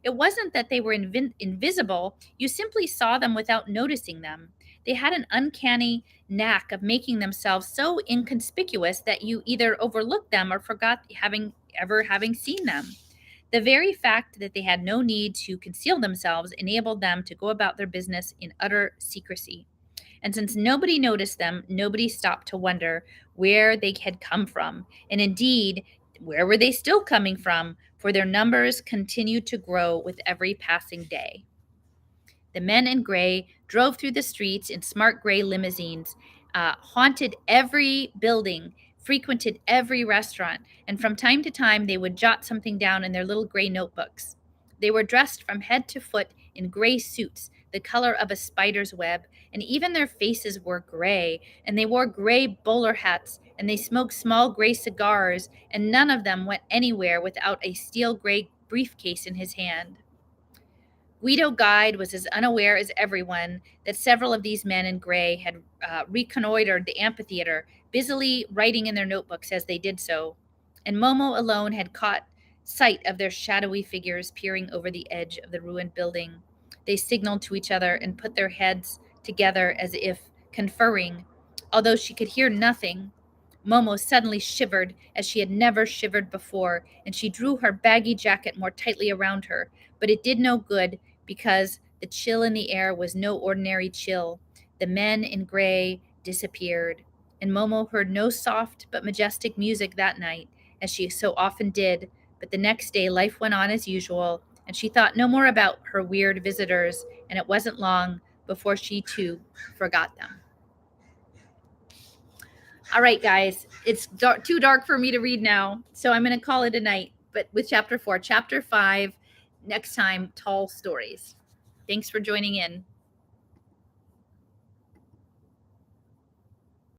It wasn't that they were invisible, you simply saw them without noticing them. They had an uncanny knack of making themselves so inconspicuous that you either overlooked them or forgot having seen them. The very fact that they had no need to conceal themselves enabled them to go about their business in utter secrecy. And since nobody noticed them, nobody stopped to wonder where they had come from. And indeed, where were they still coming from? For their numbers continued to grow with every passing day. The men in gray drove through the streets in smart gray limousines, haunted every building, frequented every restaurant, and from time to time they would jot something down in their little gray notebooks. They were dressed from head to foot in gray suits, the color of a spider's web, and even their faces were gray, and they wore gray bowler hats, and they smoked small gray cigars, and none of them went anywhere without a steel gray briefcase in his hand. Guido Guide was as unaware as everyone that several of these men in gray had reconnoitered the amphitheater, busily writing in their notebooks as they did so. And Momo alone had caught sight of their shadowy figures peering over the edge of the ruined building. They signaled to each other and put their heads together as if conferring. Although she could hear nothing, Momo suddenly shivered as she had never shivered before, and she drew her baggy jacket more tightly around her. But it did no good, because the chill in the air was no ordinary chill. The men in gray disappeared, and Momo heard no soft but majestic music that night, as she so often did. But the next day life went on as usual, and she thought no more about her weird visitors, and it wasn't long before she too forgot them. All right, guys, it's too dark for me to read now, so I'm going to call it a night. But with chapter 4, chapter 5, next time, tall stories. Thanks for joining in.